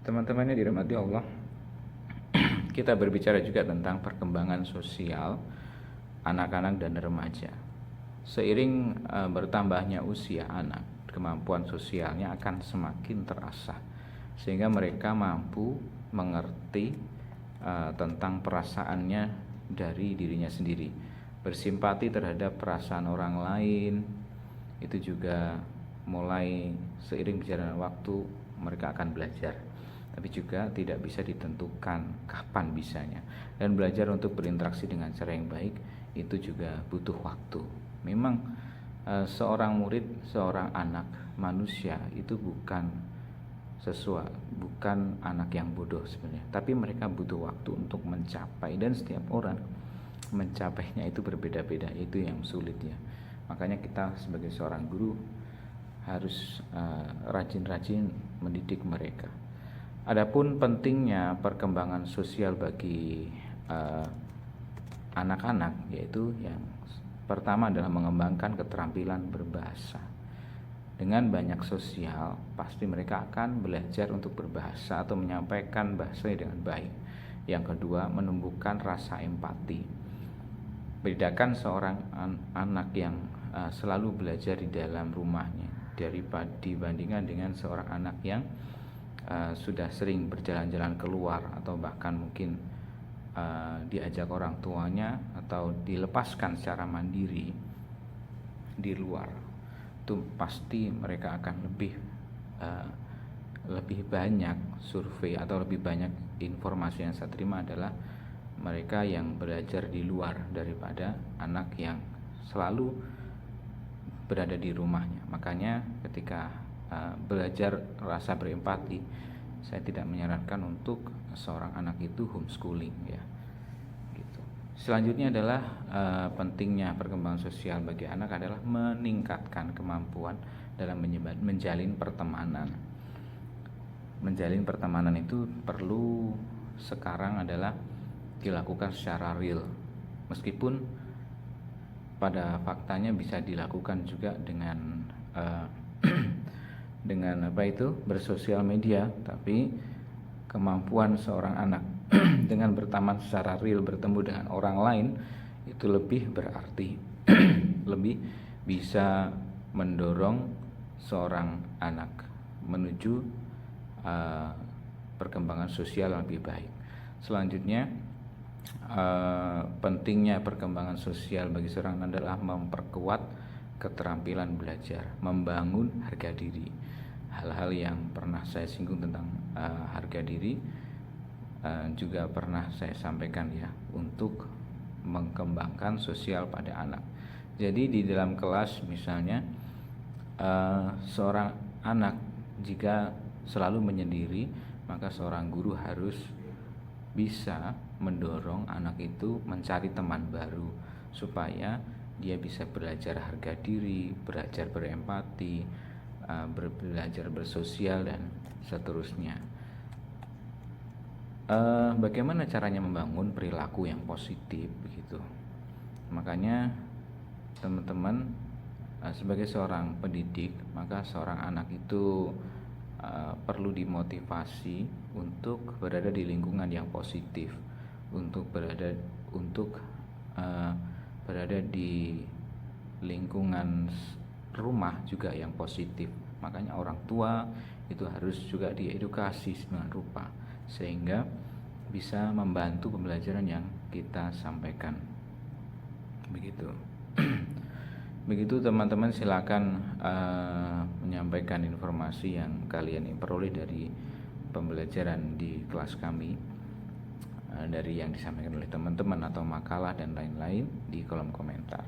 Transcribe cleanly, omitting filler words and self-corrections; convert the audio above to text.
Teman-teman yang dirahmati Allah, kita berbicara juga tentang perkembangan sosial anak-anak dan remaja. Seiring bertambahnya usia anak, kemampuan sosialnya akan semakin terasah, sehingga mereka mampu mengerti tentang perasaannya dari dirinya sendiri, bersimpati terhadap perasaan orang lain. Itu juga mulai seiring berjalannya waktu mereka akan belajar, tapi juga tidak bisa ditentukan kapan bisanya. Dan belajar untuk berinteraksi dengan cara yang baik itu juga butuh waktu. Memang seorang murid, seorang anak manusia itu bukan anak yang bodoh sebenarnya, tapi mereka butuh waktu untuk mencapai, dan setiap orang mencapainya itu berbeda-beda. Itu yang sulit ya. Makanya kita sebagai seorang guru harus rajin-rajin mendidik mereka. Adapun pentingnya perkembangan sosial bagi anak-anak, yaitu yang pertama adalah mengembangkan keterampilan berbahasa. Dengan banyak sosial, pasti mereka akan belajar untuk berbahasa atau menyampaikan bahasanya dengan baik. Yang kedua, menumbuhkan rasa empati. Bedakan seorang anak yang selalu belajar di dalam rumahnya dibandingkan dengan seorang anak yang sudah sering berjalan-jalan keluar, atau bahkan mungkin diajak orang tuanya atau dilepaskan secara mandiri di luar. Itu pasti mereka akan lebih banyak survei atau lebih banyak informasi yang saya terima adalah mereka yang belajar di luar daripada anak yang selalu berada di rumahnya. Makanya ketika belajar rasa berempati, saya tidak menyarankan untuk seorang anak itu homeschooling ya. Gitu. Selanjutnya adalah pentingnya perkembangan sosial bagi anak adalah meningkatkan kemampuan dalam menjalin pertemanan. Menjalin pertemanan itu perlu sekarang adalah dilakukan secara real, meskipun pada faktanya bisa dilakukan juga dengan dengan bersosial media, tapi kemampuan seorang anak dengan berteman secara real, bertemu dengan orang lain, itu lebih berarti lebih bisa mendorong seorang anak menuju perkembangan sosial yang lebih baik. Selanjutnya, pentingnya perkembangan sosial bagi seorang anak adalah memperkuat keterampilan belajar, membangun harga diri. Hal-hal yang pernah saya singgung tentang harga diri juga pernah saya sampaikan ya, untuk mengembangkan sosial pada anak. Jadi di dalam kelas misalnya seorang anak jika selalu menyendiri, maka seorang guru harus bisa mendorong anak itu mencari teman baru supaya dia bisa belajar harga diri, belajar berempati, belajar bersosial, dan seterusnya. Bagaimana caranya membangun perilaku yang positif begitu? Makanya teman-teman, sebagai seorang pendidik, maka seorang anak itu perlu dimotivasi untuk berada di lingkungan yang positif, untuk berada di lingkungan rumah juga yang positif. Makanya orang tua itu harus juga diedukasi dengan rupa sehingga bisa membantu pembelajaran yang kita sampaikan. Begitu. Begitu teman-teman, silakan menyampaikan informasi yang kalian peroleh dari pembelajaran di kelas kami, dari yang disampaikan oleh teman-teman atau makalah dan lain-lain di kolom komentar.